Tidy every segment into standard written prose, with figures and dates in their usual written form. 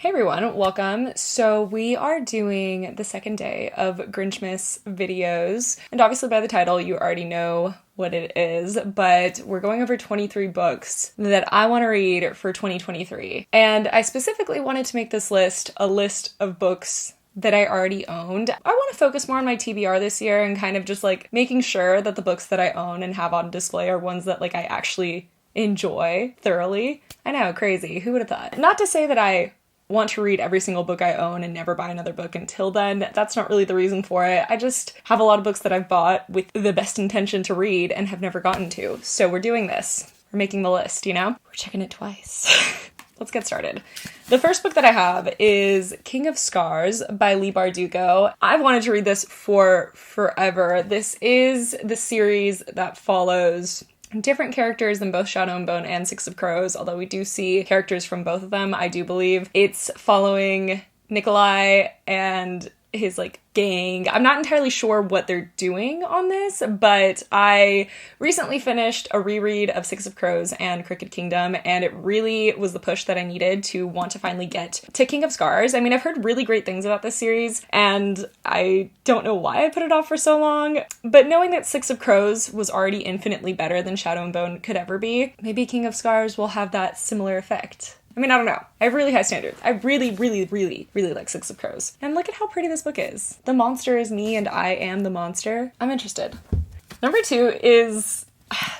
Hey everyone, welcome. So we are doing the second day of grinchmas videos, and obviously by the title you already know what it is, but we're going over 23 books that I want to read for 2023. And I specifically wanted to make this list a list of books that I already owned. I want to focus more on my TBR this year and kind of just like making sure that the books that I own and have on display are ones that like I actually enjoy thoroughly. I know, crazy. Who would have thought? Not to say that I want to read every single book I own and never buy another book until then. That's not really the reason for it. I just have a lot of books that I've bought with the best intention to read and have never gotten to. So we're doing this. We're making the list, you know? We're checking it twice. Let's get started. The first book that I have is King of Scars by Leigh Bardugo. I've wanted to read this for forever. This is the series that follows different characters in both Shadow and Bone and Six of Crows, although we do see characters from both of them, I do believe. It's following Nikolai and his gang. I'm not entirely sure what they're doing on this, but I recently finished a reread of Six of Crows and Crooked Kingdom, and it really was the push that I needed to want to finally get to King of Scars. I mean, I've heard really great things about this series, and I don't know why I put it off for so long, but knowing that Six of Crows was already infinitely better than Shadow and Bone could ever be, maybe King of Scars will have that similar effect. I mean, I don't know. I have really high standards. I really like Six of Crows. And look at how pretty this book is. The monster is me and I am the monster. I'm interested. Number two is,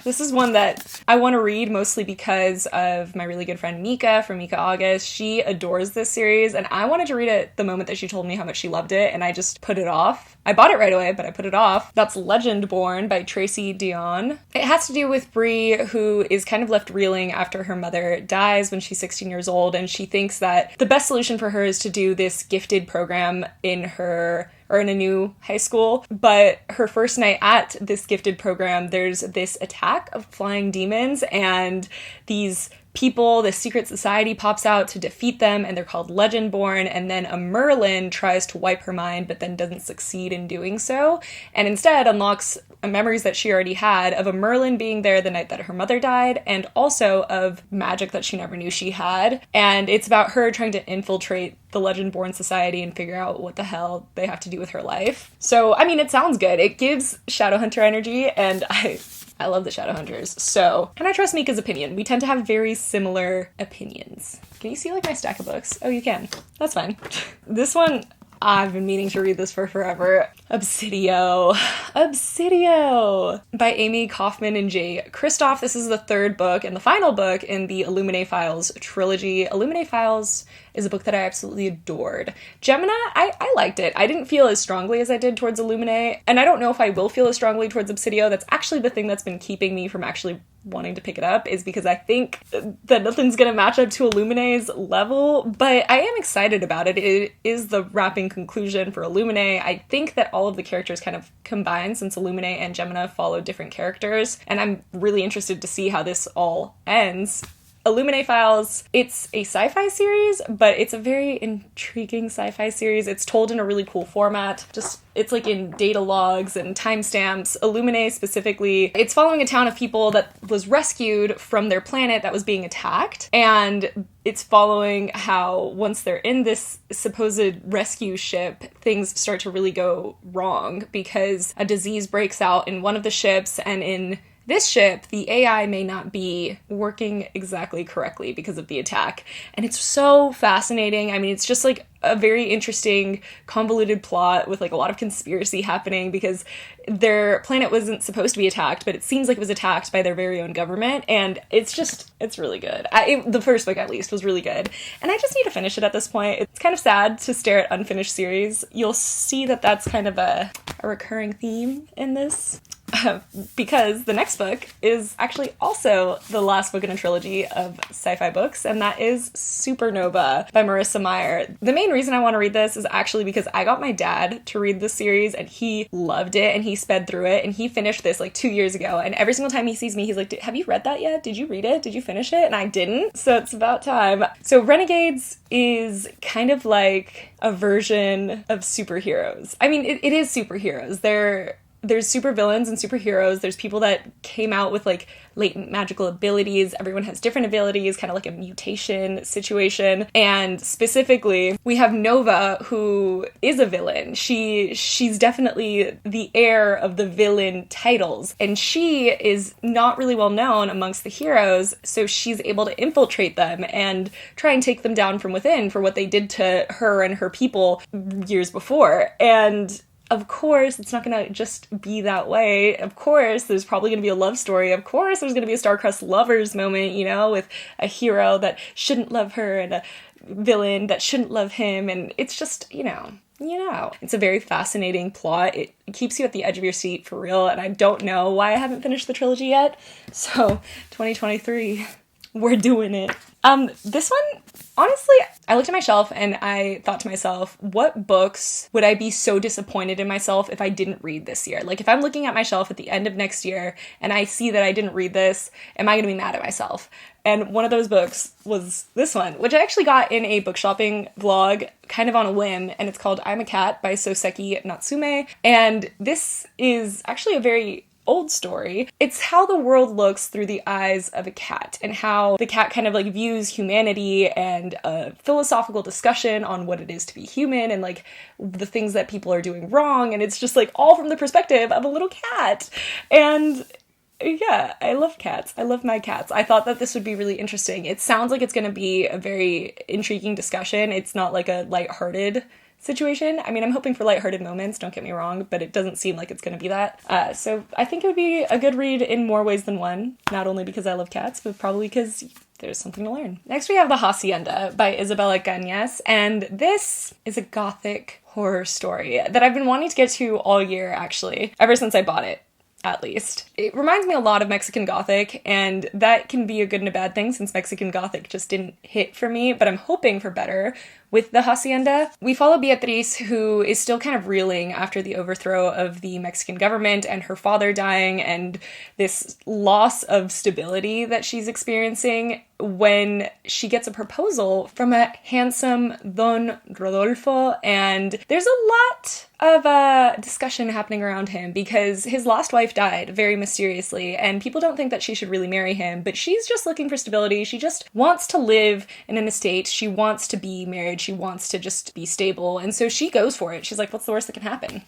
this is one that I want to read mostly because of my really good friend Mika from Mika August. She adores this series and I wanted to read it the moment that she told me how much she loved it, and I just put it off. I bought it right away, but I put it off. That's Legendborn by Tracy Deonn. It has to do with Bree, who is kind of left reeling after her mother dies when she's 16 years old, and she thinks that the best solution for her is to do this gifted program in a new high school. But her first night at this gifted program, there's this attack of flying demons, and these people, the secret society pops out to defeat them, and they're called Legendborn, and then a Merlin tries to wipe her mind but then doesn't succeed in doing so, and instead unlocks memories that she already had of a Merlin being there the night that her mother died, and also of magic that she never knew she had. And it's about her trying to infiltrate the Legendborn society and figure out what the hell they have to do with her life. So, I mean, it sounds good. It gives Shadowhunter energy, and I love the Shadowhunters. So, and I trust Mika's opinion. We tend to have very similar opinions. Can you see my stack of books? Oh, you can. That's fine. This one, I've been meaning to read this for forever. Obsidio by Amy Kaufman and Jay Kristoff. This is the third book and the final book in the Illuminae trilogy. Illuminae is a book that I absolutely adored. Gemina, I liked it. I didn't feel as strongly as I did towards Illuminae, and I don't know if I will feel as strongly towards Obsidio. That's actually the thing that's been keeping me from actually wanting to pick it up, is because I think that nothing's gonna match up to Illuminae's level, but I am excited about it. It is the wrapping conclusion for Illuminae. I think that all of the characters kind of combine, since Illuminae and Gemina follow different characters, and I'm really interested to see how this all ends. Illuminae, it's a sci-fi series, but it's a very intriguing sci-fi series. It's told in a really cool format. It's in data logs and timestamps. Illuminae specifically, it's following a town of people that was rescued from their planet that was being attacked, and it's following how once they're in this supposed rescue ship, things start to really go wrong because a disease breaks out in one of the ships, and in this ship, the AI may not be working exactly correctly because of the attack. And it's so fascinating. I mean, it's just a very interesting, convoluted plot with a lot of conspiracy happening because their planet wasn't supposed to be attacked, but it seems like it was attacked by their very own government. And it's really good. The first book, at least, was really good. And I just need to finish it at this point. It's kind of sad to stare at unfinished series. You'll see that that's kind of a recurring theme in this. Because the next book is actually also the last book in a trilogy of sci-fi books, and that is Supernova by Marissa Meyer. The main reason I want to read this is actually because I got my dad to read this series, and he loved it, and he sped through it, and he finished this 2 years ago, and every single time he sees me, he's like, have you read that yet? Did you read it? Did you finish it? And I didn't, so it's about time. So Renegades is kind of like a version of superheroes. I mean, it is superheroes. there's supervillains and superheroes. There's people that came out with like latent magical abilities. Everyone has different abilities, kind of like a mutation situation. And specifically, we have Nova, who is a villain. She's definitely the heir of the villain titles. And she is not really well known amongst the heroes, so she's able to infiltrate them and try and take them down from within for what they did to her and her people years before. And of course, it's not going to just be that way. Of course, there's probably going to be a love story. Of course, there's going to be a star-crossed lovers moment, you know, with a hero that shouldn't love her and a villain that shouldn't love him. And it's just, you know, it's a very fascinating plot. It keeps you at the edge of your seat for real. And I don't know why I haven't finished the trilogy yet. So 2023, we're doing it. This one, honestly, I looked at my shelf and I thought to myself, what books would I be so disappointed in myself if I didn't read this year? Like, if I'm looking at my shelf at the end of next year and I see that I didn't read this, am I going to be mad at myself? And one of those books was this one, which I actually got in a book shopping vlog, kind of on a whim, and it's called I'm a Cat by Soseki Natsume. And this is actually a very old story. It's how the world looks through the eyes of a cat, and how the cat kind of like views humanity, and a philosophical discussion on what it is to be human and like the things that people are doing wrong. And it's just like all from the perspective of a little cat. And yeah, I love cats. I love my cats. I thought that this would be really interesting. It sounds like it's going to be a very intriguing discussion. It's not like a lighthearted situation. I mean, I'm hoping for lighthearted moments, don't get me wrong, but it doesn't seem like it's going to be that. So I think it would be a good read in more ways than one, not only because I love cats, but probably because there's something to learn. Next we have The Hacienda by Isabella Cañas, and this is a gothic horror story that I've been wanting to get to all year, actually, ever since I bought it. At least. It reminds me a lot of Mexican Gothic, and that can be a good and a bad thing since Mexican Gothic just didn't hit for me, but I'm hoping for better with The Hacienda. We follow Beatriz, who is still kind of reeling after the overthrow of the Mexican government and her father dying, and this loss of stability that she's experiencing when she gets a proposal from a handsome Don Rodolfo, and there's a lot of discussion happening around him because his last wife died very mysteriously, and people don't think that she should really marry him, but she's just looking for stability. She just wants to live in an estate. She wants to be married. She wants to just be stable, and so she goes for it. She's like, what's the worst that can happen?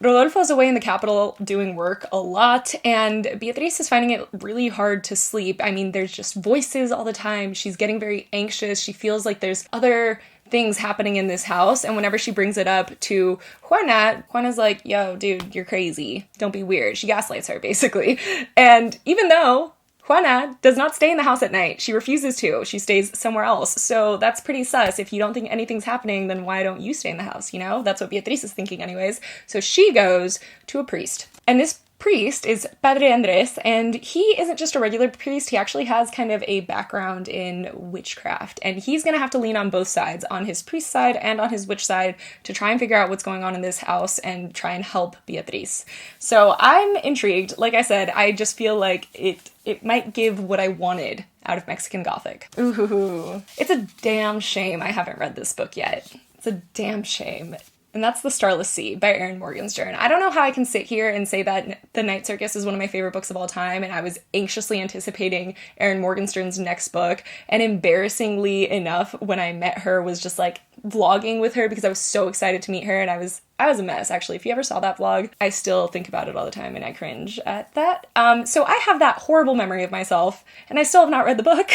Rodolfo's away in the capital doing work a lot, and Beatriz is finding it really hard to sleep. I mean, there's just voices all the time. She's getting very anxious. She feels like there's other things happening in this house, and whenever she brings it up to Juana's like, yo, dude, you're crazy. Don't be weird. She gaslights her, basically. And even though Juana does not stay in the house at night, she refuses to. She stays somewhere else. So that's pretty sus. If you don't think anything's happening, then why don't you stay in the house, you know? That's what Beatriz is thinking anyways. So she goes to a priest. And this priest is Padre Andres, and he isn't just a regular priest. He actually has kind of a background in witchcraft, and he's gonna have to lean on both sides, on his priest side and on his witch side, to try and figure out what's going on in this house and try and help Beatriz. So I'm intrigued. Like I said, I just feel like it might give what I wanted out of Mexican Gothic. Ooh, it's a damn shame I haven't read this book yet. It's a damn shame. And that's The Starless Sea by Erin Morgenstern. I don't know how I can sit here and say that The Night Circus is one of my favorite books of all time, and I was anxiously anticipating Erin Morgenstern's next book, and embarrassingly enough, when I met her, was just like vlogging with her because I was so excited to meet her, and I was a mess, actually. If you ever saw that vlog, I still think about it all the time and I cringe at that. So I have that horrible memory of myself, and I still have not read the book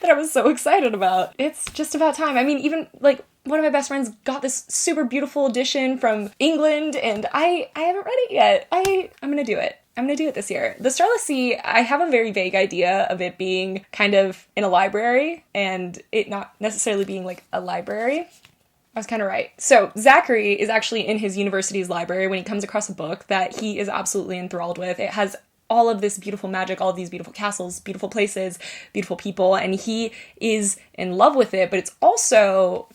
that I was so excited about. It's just about time. I mean, even like one of my best friends got this super beautiful edition from England, and I haven't read it yet. I'm gonna do it. I'm gonna do it this year. The Starless Sea, I have a very vague idea of it being kind of in a library and it not necessarily being like a library. I was kind of right. So Zachary is actually in his university's library when he comes across a book that he is absolutely enthralled with. It has all of this beautiful magic, all of these beautiful castles, beautiful places, beautiful people, and he is in love with it, but it's also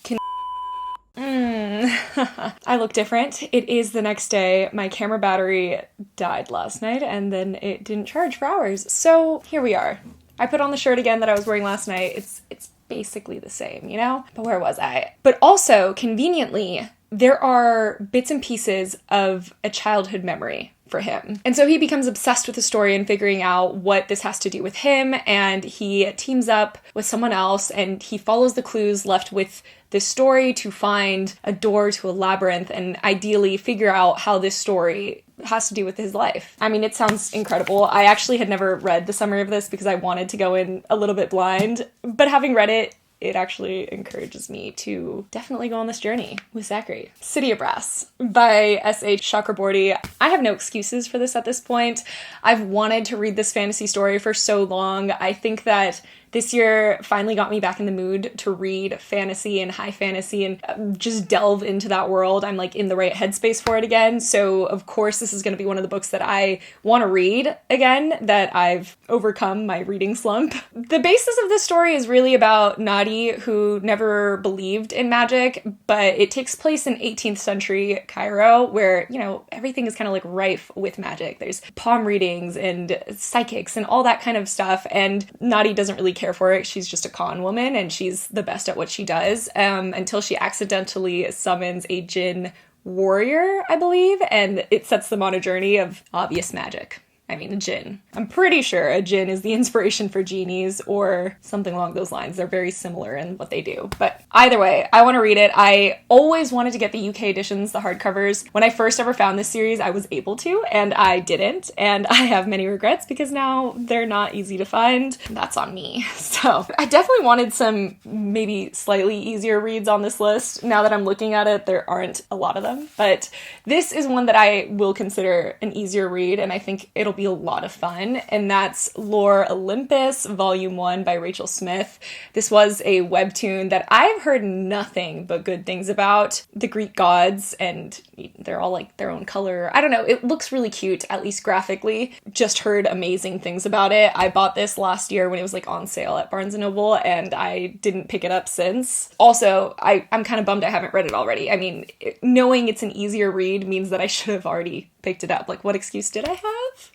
I look different. It is the next day. My camera battery died last night, and then it didn't charge for hours. So here we are. I put on the shirt again that I was wearing last night. It's basically the same, you know? But where was I? But also, conveniently, there are bits and pieces of a childhood memory for him. And so he becomes obsessed with the story and figuring out what this has to do with him, and he teams up with someone else, and he follows the clues left with this story to find a door to a labyrinth and ideally figure out how this story has to do with his life. I mean, it sounds incredible. I actually had never read the summary of this because I wanted to go in a little bit blind, but having read it, it actually encourages me to definitely go on this journey with Zachary. City of Brass by S.H. Chakraborty. I have no excuses for this at this point. I've wanted to read this fantasy story for so long. I think that this year finally got me back in the mood to read fantasy and high fantasy and just delve into that world. I'm like in the right headspace for it again. So of course this is going to be one of the books that I want to read again, that I've overcome my reading slump. The basis of this story is really about Nadi, who never believed in magic, but it takes place in 18th century Cairo, where, you know, everything is kind of like rife with magic. There's palm readings and psychics and all that kind of stuff. And Nadi doesn't really care for it. She's just a con woman and she's the best at what she does, until she accidentally summons a djinn warrior, I believe, and it sets them on a journey of obvious magic. I mean, a djinn. I'm pretty sure a djinn is the inspiration for genies or something along those lines. They're very similar in what they do. But either way, I want to read it. I always wanted to get the UK editions, the hardcovers. When I first ever found this series, I was able to, and I didn't. And I have many regrets because now they're not easy to find. That's on me. So I definitely wanted some maybe slightly easier reads on this list. Now that I'm looking at it, there aren't a lot of them. But this is one that I will consider an easier read, and I think it'll be a lot of fun, and that's Lore Olympus Volume 1 by Rachel Smith. This was a webtoon that I've heard nothing but good things about. The Greek gods, and they're all like their own color. I don't know, it looks really cute, at least graphically. Just heard amazing things about it. I bought this last year when it was like on sale at Barnes & Noble, and I didn't pick it up since. Also, I'm kind of bummed I haven't read it already. I mean, knowing it's an easier read means that I should have already picked it up. Like, what excuse did I have?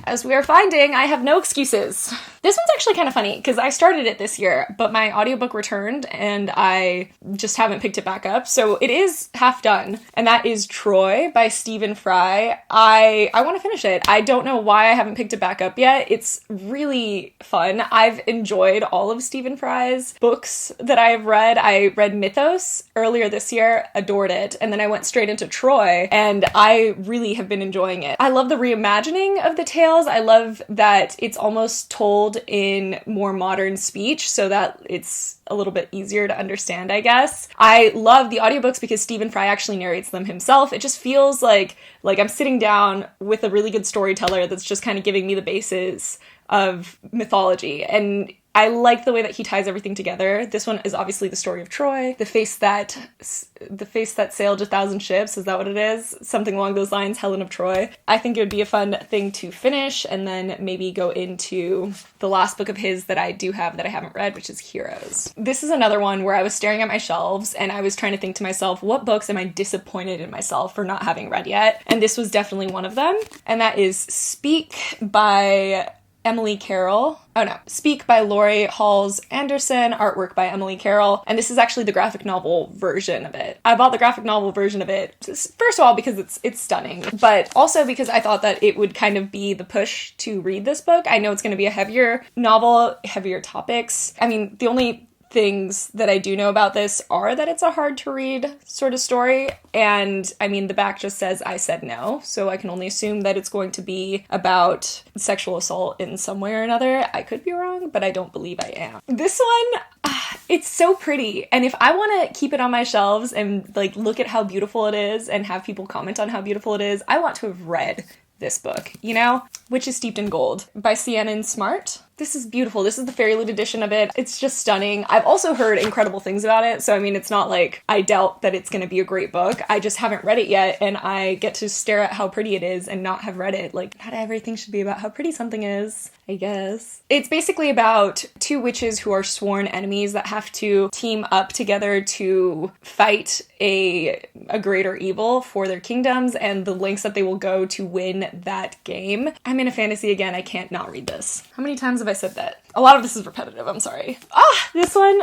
As we are finding, I have no excuses. This one's actually kind of funny because I started it this year, but my audiobook returned and I just haven't picked it back up. So it is half done, and that is Troy by Stephen Fry. I want to finish it. I don't know why I haven't picked it back up yet. It's really fun. I've enjoyed all of Stephen Fry's books that I've read. I read Mythos earlier this year, adored it, and then I went straight into Troy, and I really have been enjoying it. I love the reimagining of the tales. I love that it's almost told in more modern speech so that it's a little bit easier to understand, I guess. I love the audiobooks because Stephen Fry actually narrates them himself. It just feels like I'm sitting down with a really good storyteller that's just kind of giving me the basis of mythology, and I like the way that he ties everything together. This one is obviously the story of Troy, the face that sailed 1,000 ships. Is that what it is? Something along those lines, Helen of Troy. I think it would be a fun thing to finish and then maybe go into the last book of his that I do have that I haven't read, which is Heroes. This is another one where I was staring at my shelves and I was trying to think to myself, what books am I disappointed in myself for not having read yet? And this was definitely one of them. And that is Speak by Emily Carroll. Speak by Laurie Halls Anderson, artwork by Emily Carroll, and this is actually the graphic novel version of it. I bought the graphic novel version of it, first of all, because it's stunning, but also because I thought that it would kind of be the push to read this book. I know it's going to be a heavier novel, heavier topics. I mean, the only things that I do know about this are that it's a hard to read sort of story, and I mean the back just says I said no, so I can only assume that it's going to be about sexual assault in some way or another. I could be wrong, but I don't believe I am. This one, it's so pretty, and if I want to keep it on my shelves and like look at how beautiful it is and have people comment on how beautiful it is, I want to have read this book, you know? Which is Steeped in Gold by Sienna Smart. This is beautiful. This is the fairylit edition of it. It's just stunning. I've also heard incredible things about it, so I mean, it's not like I doubt that it's going to be a great book. I just haven't read it yet, and I get to stare at how pretty it is and not have read it. Like, not everything should be about how pretty something is, I guess. It's basically about two witches who are sworn enemies that have to team up together to fight a greater evil for their kingdoms, and the lengths that they will go to win that game. I'm in a fantasy again. I can't not read this. How many times have have I said that? A lot of this is repetitive, I'm sorry. This one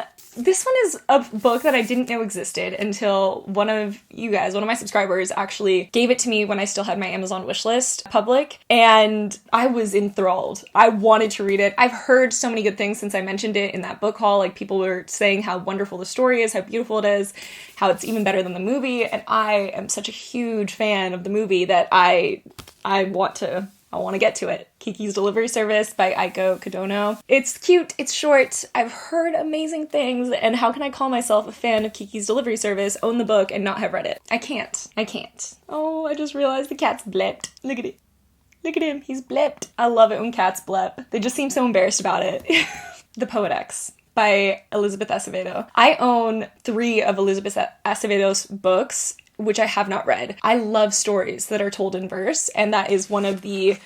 is a book that I didn't know existed until one of my subscribers actually gave it to me when I still had my Amazon wishlist public, and I was enthralled. I wanted to read it. I've heard so many good things since I mentioned it in that book haul. Like, people were saying how wonderful the story is, how beautiful it is, how it's even better than the movie, and I am such a huge fan of the movie that I want to get to it. Kiki's Delivery Service by Aiko Kodono. It's cute, it's short, I've heard amazing things, and how can I call myself a fan of Kiki's Delivery Service, own the book, and not have read it? I can't. Oh, I just realized the cat's blepped. Look at it. Look at him, he's blepped. I love it when cats blep. They just seem so embarrassed about it. The Poet X by Elizabeth Acevedo. I own 3 of Elizabeth Acevedo's books, which I have not read. I love stories that are told in verse, and that is one of the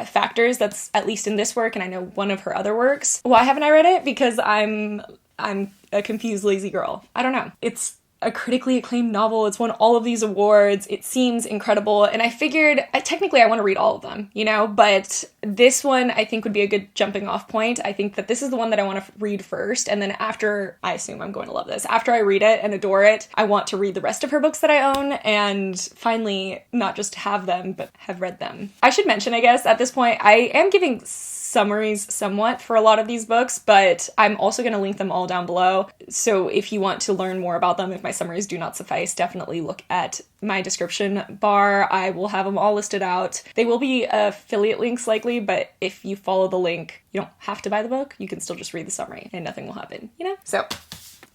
factors that's at least in this work, and I know one of her other works. Why haven't I read it? Because I'm a confused, lazy girl. I don't know. It's a critically acclaimed novel. It's won all of these awards. It seems incredible. And I figured, technically I want to read all of them, but this one I think would be a good jumping off point. I think that this is the one that I want to read first. And then after, I assume I'm going to love this. After I read it and adore it, I want to read the rest of her books that I own and finally not just have them, but have read them. I should mention, I guess, at this point, I am giving summaries somewhat for a lot of these books, but I'm also going to link them all down below. So if you want to learn more about them, if my summaries do not suffice, definitely look at my description bar. I will have them all listed out. They will be affiliate links likely, but if you follow the link, you don't have to buy the book. You can still just read the summary and nothing will happen, So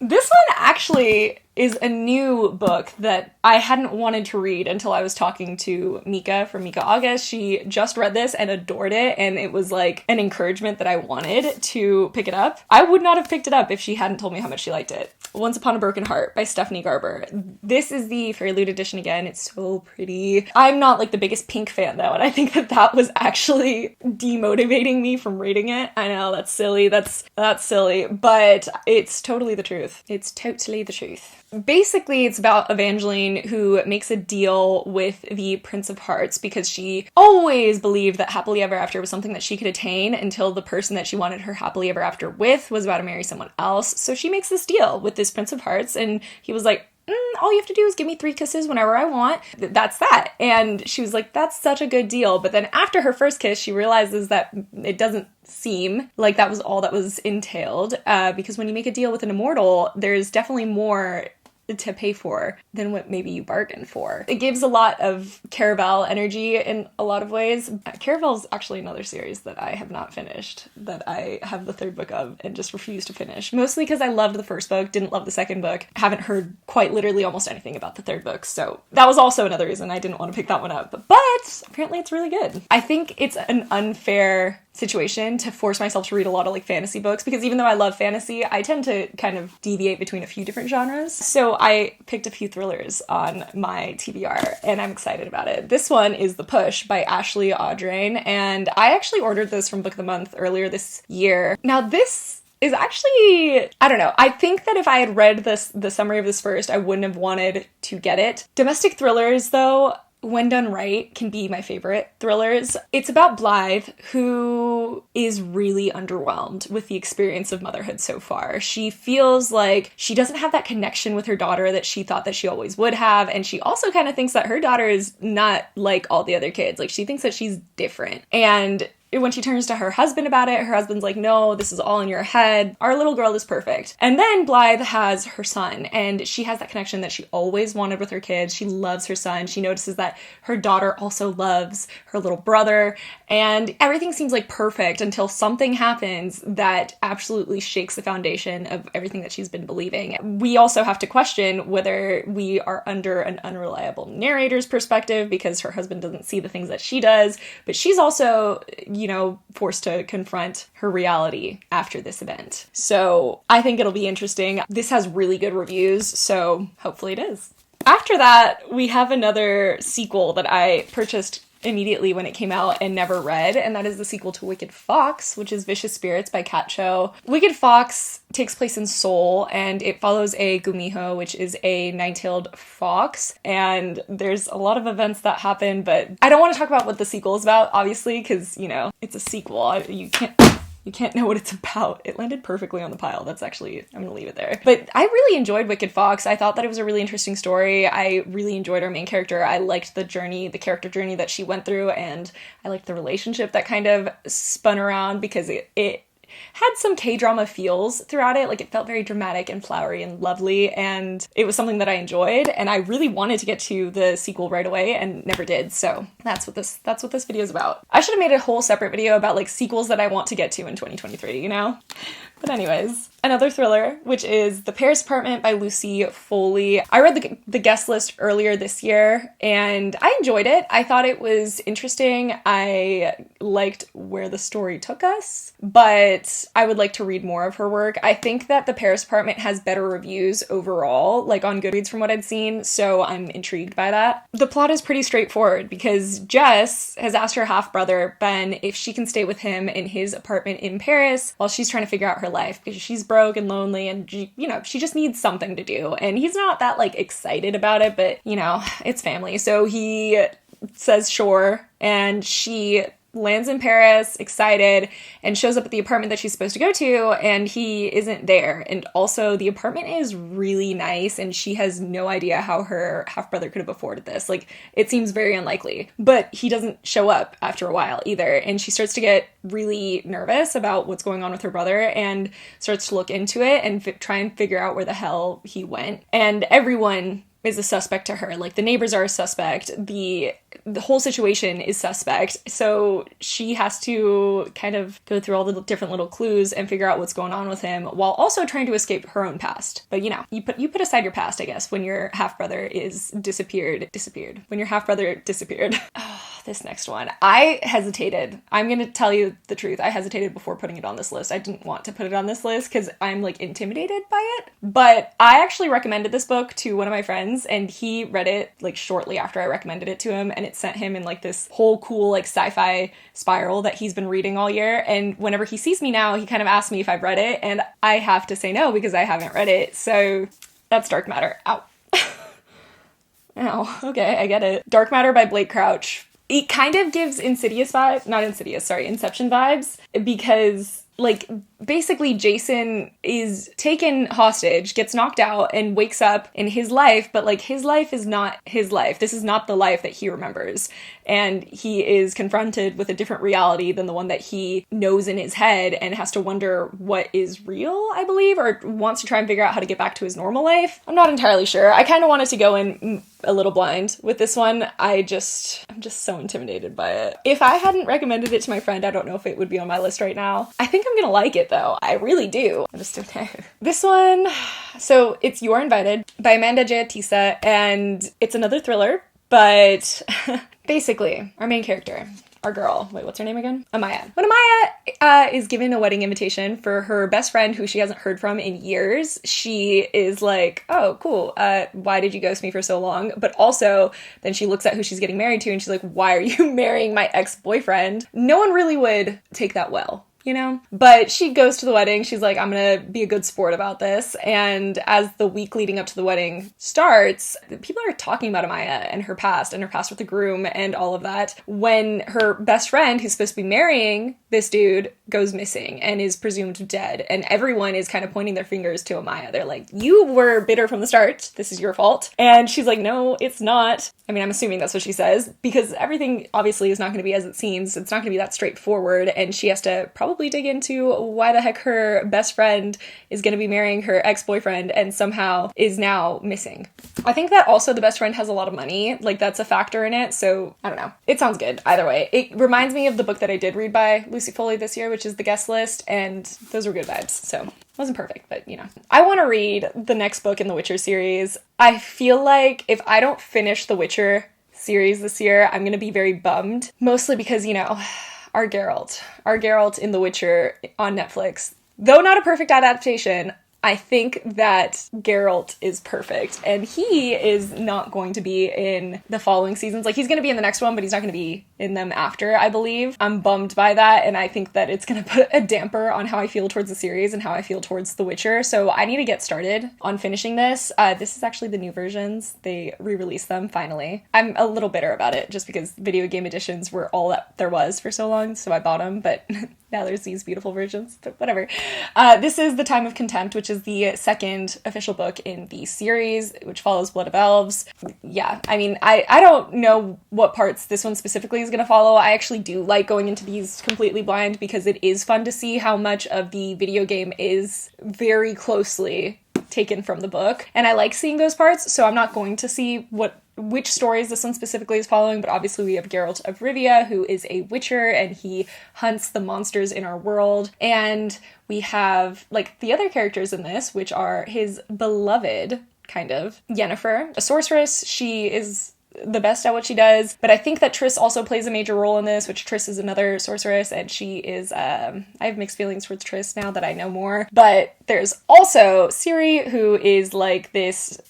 this one actually is a new book that I hadn't wanted to read until I was talking to Mika from Mika August. She just read this and adored it, and it was like an encouragement that I wanted to pick it up. I would not have picked it up if she hadn't told me how much she liked it. Once Upon a Broken Heart by Stephanie Garber. This is the Fairlude edition again. It's so pretty. I'm not like the biggest Pink fan though, and I think that was actually demotivating me from reading it. I know, that's silly. That's silly, but it's totally the truth. It's totally the truth. Basically, it's about Evangeline who makes a deal with the Prince of Hearts because she always believed that happily ever after was something that she could attain until the person that she wanted her happily ever after with was about to marry someone else. So she makes this deal with this Prince of Hearts, and he was like, all you have to do is give me 3 kisses whenever I want. That's that. And she was like, that's such a good deal. But then after her first kiss, she realizes that it doesn't seem like that was all that was entailed. Because when you make a deal with an immortal, there's definitely more to pay for than what maybe you bargained for. It gives a lot of Caraval energy in a lot of ways. Caraval is actually another series that I have not finished, that I have the 3rd book of and just refuse to finish. Mostly because I loved the 1st book, didn't love the 2nd book, haven't heard quite literally almost anything about the 3rd book, so that was also another reason I didn't want to pick that one up. But apparently it's really good. I think it's an unfair situation to force myself to read a lot of like fantasy books, because even though I love fantasy, I tend to kind of deviate between a few different genres. So I picked a few thrillers on my TBR and I'm excited about it. This one is The Push by Ashley Audrain, and I actually ordered this from Book of the Month earlier this year. Now this is actually, I don't know, I think that if I had read the summary of this first, I wouldn't have wanted to get it. Domestic thrillers though, when done right, can be my favorite thrillers. It's about Blythe, who is really underwhelmed with the experience of motherhood so far. She feels like she doesn't have that connection with her daughter that she thought that she always would have, and she also kind of thinks that her daughter is not like all the other kids. Like, she thinks that she's different. And when she turns to her husband about it, her husband's like, no, this is all in your head. Our little girl is perfect. And then Blythe has her son, and she has that connection that she always wanted with her kids. She loves her son. She notices that her daughter also loves her little brother, and everything seems like perfect until something happens that absolutely shakes the foundation of everything that she's been believing. We also have to question whether we are under an unreliable narrator's perspective because her husband doesn't see the things that she does, but she's also, forced to confront her reality after this event. So I think it'll be interesting. This has really good reviews, so hopefully it is. After that, we have another sequel that I purchased immediately when it came out and never read, and that is the sequel to Wicked Fox, which is Vicious Spirits by Kat Cho. Wicked Fox takes place in Seoul, and it follows a gumiho, which is a nine-tailed fox, and there's a lot of events that happen, but I don't want to talk about what the sequel is about, obviously, because, it's a sequel. You can't... You can't know what it's about. It landed perfectly on the pile. That's actually, I'm gonna leave it there. But I really enjoyed Wicked Fox. I thought that it was a really interesting story. I really enjoyed our main character. I liked the character journey that she went through, and I liked the relationship that kind of spun around because it had some K-drama feels throughout it. Like, it felt very dramatic and flowery and lovely, and it was something that I enjoyed, and I really wanted to get to the sequel right away and never did. So that's what this video is about. I should have made a whole separate video about like sequels that I want to get to in 2023, you know? But anyways, another thriller, which is The Paris Apartment by Lucy Foley. I read the guest list earlier this year, and I enjoyed it. I thought it was interesting. I liked where the story took us, but I would like to read more of her work. I think that The Paris Apartment has better reviews overall, like on Goodreads from what I've seen, so I'm intrigued by that. The plot is pretty straightforward because Jess has asked her half-brother, Ben, if she can stay with him in his apartment in Paris while she's trying to figure out her life, because she's broke and lonely and she just needs something to do, and he's not that like excited about it, but it's family, so he says sure, and she lands in Paris, excited, and shows up at the apartment that she's supposed to go to, and he isn't there. And also, the apartment is really nice, and she has no idea how her half-brother could have afforded this. Like, it seems very unlikely. But he doesn't show up after a while either, and she starts to get really nervous about what's going on with her brother, and starts to look into it and try and figure out where the hell he went. And everyone is a suspect to her. Like, the neighbors are a suspect. The whole situation is suspect. So she has to kind of go through all the different little clues and figure out what's going on with him while also trying to escape her own past. But you put aside your past, I guess, when your half-brother is disappeared. When your half-brother disappeared. Oh, this next one. I hesitated. I'm gonna tell you the truth. I hesitated before putting it on this list. I didn't want to put it on this list because I'm like intimidated by it. But I actually recommended this book to one of my friends, and he read it like shortly after I recommended it to him, and it sent him in like this whole cool like sci-fi spiral that he's been reading all year. And whenever he sees me now, he kind of asks me if I've read it, and I have to say no because I haven't read it. So that's Dark Matter. Ow. Ow. Okay, I get it. Dark Matter by Blake Crouch. It kind of gives Inception vibes, because like, basically Jason is taken hostage, gets knocked out, and wakes up in his life, but like his life is not his life. This is not the life that he remembers. And he is confronted with a different reality than the one that he knows in his head, and has to wonder what is real, I believe, or wants to try and figure out how to get back to his normal life. I'm not entirely sure. I kind of wanted to go in a little blind with this one. I'm just so intimidated by it. If I hadn't recommended it to my friend, I don't know if it would be on my list right now. I think I'm gonna like it though. I really do. I just don't know. This one, so it's You're Invited by Amanda J. Atisa, and it's another thriller, but basically our main character, our girl, wait, what's her name again? Amaya. When Amaya is given a wedding invitation for her best friend who she hasn't heard from in years, she is like, oh, cool, why did you ghost me for so long? But also, then she looks at who she's getting married to, and she's like, why are you marrying my ex-boyfriend? No one really would take that well, But she goes to the wedding. She's like, I'm gonna be a good sport about this. And as the week leading up to the wedding starts, people are talking about Amaya and her past with the groom and all of that, when her best friend, who's supposed to be marrying this dude, goes missing and is presumed dead. And everyone is kind of pointing their fingers to Amaya. They're like, you were bitter from the start. This is your fault. And she's like, no, it's not. I mean, I'm assuming that's what she says, because everything obviously is not going to be as it seems. It's not going to be that straightforward. And she has to probably dig into why the heck her best friend is going to be marrying her ex-boyfriend and somehow is now missing. I think that also the best friend has a lot of money. Like, that's a factor in it. So I don't know. It sounds good either way. It reminds me of the book that I did read by Lucy Foley this year, which is The Guest List. And those were good vibes. So wasn't perfect, but I want to read the next book in the Witcher series. I feel like if I don't finish the Witcher series this year, I'm going to be very bummed. Mostly because, our Geralt in The Witcher on Netflix. Though not a perfect adaptation, I think that Geralt is perfect, and he is not going to be in the following seasons. Like, he's going to be in the next one, but he's not going to be in them after, I believe. I'm bummed by that, and I think that it's going to put a damper on how I feel towards the series and how I feel towards The Witcher, so I need to get started on finishing this. This is actually the new versions. They re-released them, finally. I'm a little bitter about it, just because video game editions were all that there was for so long, so I bought them, but Now there's these beautiful versions, but whatever. This is The Time of Contempt, which is the second official book in the series, which follows Blood of Elves. Yeah, I mean, I don't know what parts this one specifically is going to follow. I actually do like going into these completely blind because it is fun to see how much of the video game is very closely taken from the book. And I like seeing those parts, so I'm not going to see which stories this one specifically is following, but obviously we have Geralt of Rivia, who is a witcher, and he hunts the monsters in our world. And we have, like, the other characters in this, which are his beloved, kind of, Yennefer, a sorceress. She is the best at what she does, but I think that Triss also plays a major role in this, which Triss is another sorceress, and she is, I have mixed feelings towards Triss now that I know more. But there's also Ciri, who is like this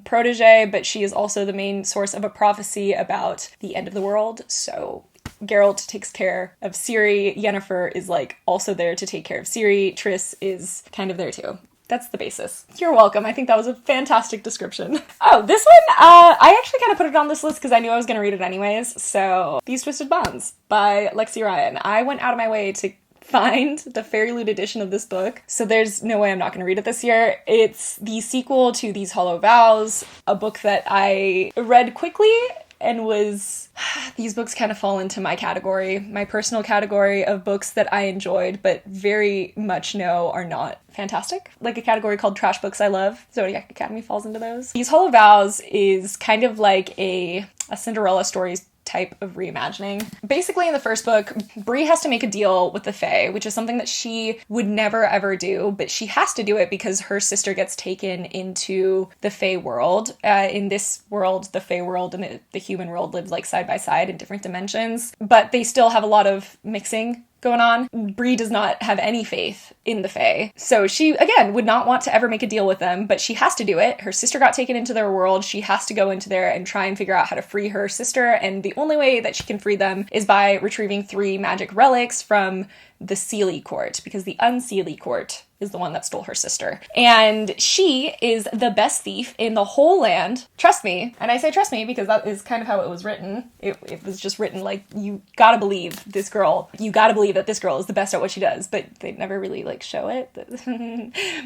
protege, but she is also the main source of a prophecy about the end of the world. So Geralt takes care of Ciri, Yennefer is like also there to take care of Ciri, Triss is kind of there too. That's the basis. You're welcome. I think that was a fantastic description. Oh, this one, I actually kind of put it on this list because I knew I was going to read it anyways. So, These Twisted Bonds by Lexi Ryan. I went out of my way to find the Fairy Loot edition of this book, so there's no way I'm not going to read it this year. It's the sequel to These Hollow Vows, a book that I read quickly and these books kind of fall into my category, my personal category of books that I enjoyed, but very much know are not fantastic. Like a category called Trash Books I Love. Zodiac Academy falls into those. These Hollow Vows is kind of like a Cinderella stories type of reimagining. Basically, in the first book, Bree has to make a deal with the Fae, which is something that she would never ever do, but she has to do it because her sister gets taken into the Fae world. In this world, the Fae world and the human world live like side by side in different dimensions, but they still have a lot of mixing going on. Bree does not have any faith in the Fae. So she, again, would not want to ever make a deal with them, but she has to do it. Her sister got taken into their world. She has to go into there and try and figure out how to free her sister. And the only way that she can free them is by retrieving 3 magic relics from the Seelie Court, because the Unseelie Court is the one that stole her sister. And she is the best thief in the whole land. Trust me. And I say trust me because that is kind of how it was written. It was just written like, you gotta believe this girl. You gotta believe that this girl is the best at what she does. But they never really like show it.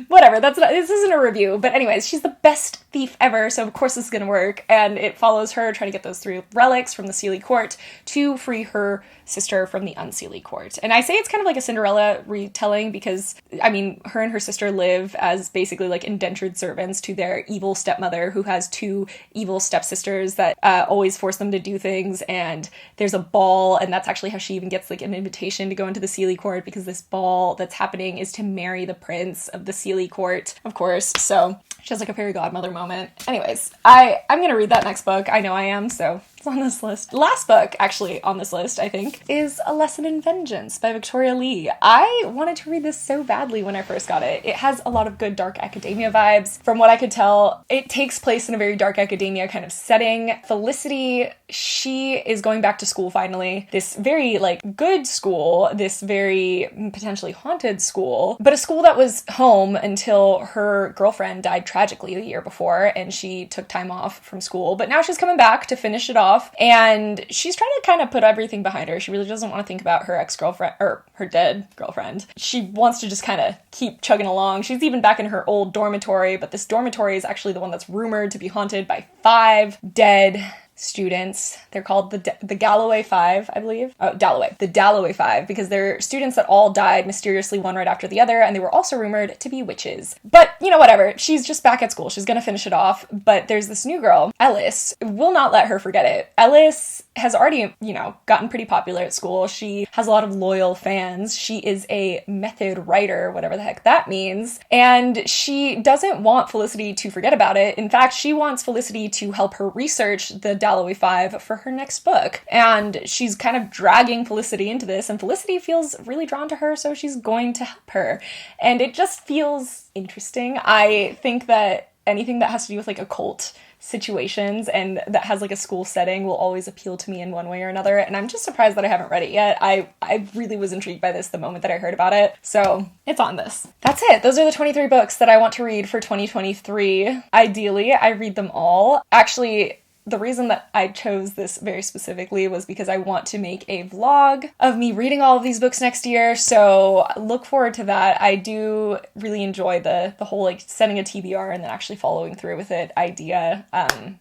Whatever, this isn't a review. But anyways, she's the best thief ever. So of course this is gonna work. And it follows her trying to get those 3 relics from the Seelie Court to free her sister from the Unseelie Court. And I say it's kind of like a Cinderella retelling because, I mean, her and her sister live as basically like indentured servants to their evil stepmother, who has 2 evil stepsisters that always force them to do things. And there's a ball, and that's actually how she even gets like an invitation to go into the Seelie Court, because this ball that's happening is to marry the prince of the Seelie Court, of course. So she has like a fairy godmother moment. Anyways, I'm gonna read that next book. I know I am, so it's on this list. Last book, actually, on this list, I think, is A Lesson in Vengeance by Victoria Lee. I wanted to read this so badly when I first got it. It has a lot of good dark academia vibes. From what I could tell, it takes place in a very dark academia kind of setting. Felicity, she is going back to school finally. This very, like, good school, this very potentially haunted school, but a school that was home until her girlfriend died tragically the year before, and she took time off from school. But now she's coming back to finish it off, and she's trying to kind of put everything behind her. She really doesn't want to think about her ex-girlfriend, or her dead girlfriend. She wants to just kind of keep chugging along. She's even back in her old dormitory, but this dormitory is actually the one that's rumored to be haunted by 5 dead students. They're called the Galloway Five, I believe. Oh, Dalloway. The Dalloway Five, because they're students that all died mysteriously one right after the other, and they were also rumored to be witches. But, you know, whatever. She's just back at school. She's gonna finish it off. But there's this new girl, Ellis. Will not let her forget it. Ellis has already, you know, gotten pretty popular at school. She has a lot of loyal fans. She is a method writer, whatever the heck that means. And she doesn't want Felicity to forget about it. In fact, she wants Felicity to help her research the Dalloway Five for her next book. And she's kind of dragging Felicity into this, and Felicity feels really drawn to her, so she's going to help her. And it just feels interesting. I think that anything that has to do with like occult situations and that has like a school setting will always appeal to me in one way or another, and I'm just surprised that I haven't read it yet. I really was intrigued by this the moment that I heard about it, so it's on this. That's it. Those are the 23 books that I want to read for 2023. Ideally, I read them all. Actually, the reason that I chose this very specifically was because I want to make a vlog of me reading all of these books next year, so look forward to that. I do really enjoy the whole like setting a TBR and then actually following through with it idea.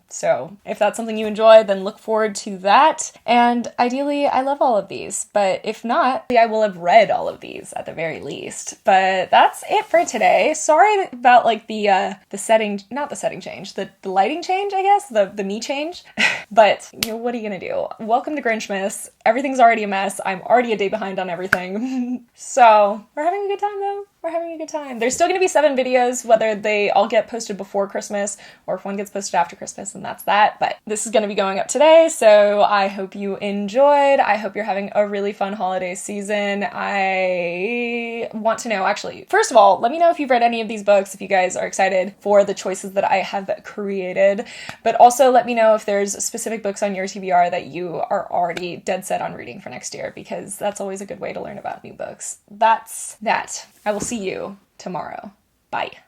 So if that's something you enjoy, then look forward to that. And ideally, I love all of these, but if not, I will have read all of these at the very least. But that's it for today. Sorry about like the setting, not the setting change, the lighting change, I guess, the me change. But you know, what are you gonna do? Welcome to Grinchmas. Everything's already a mess. I'm already a day behind on everything. So we're having a good time though. We're having a good time. There's still going to be 7 videos, whether they all get posted before Christmas or if one gets posted after Christmas, and that's that. But this is going to be going up today, so I hope you enjoyed. I hope you're having a really fun holiday season. I want to know, actually, first of all, let me know if you've read any of these books, if you guys are excited for the choices that I have created. But also let me know if there's specific books on your TBR that you are already dead set on reading for next year, because that's always a good way to learn about new books. That's that. I will see you tomorrow. Bye.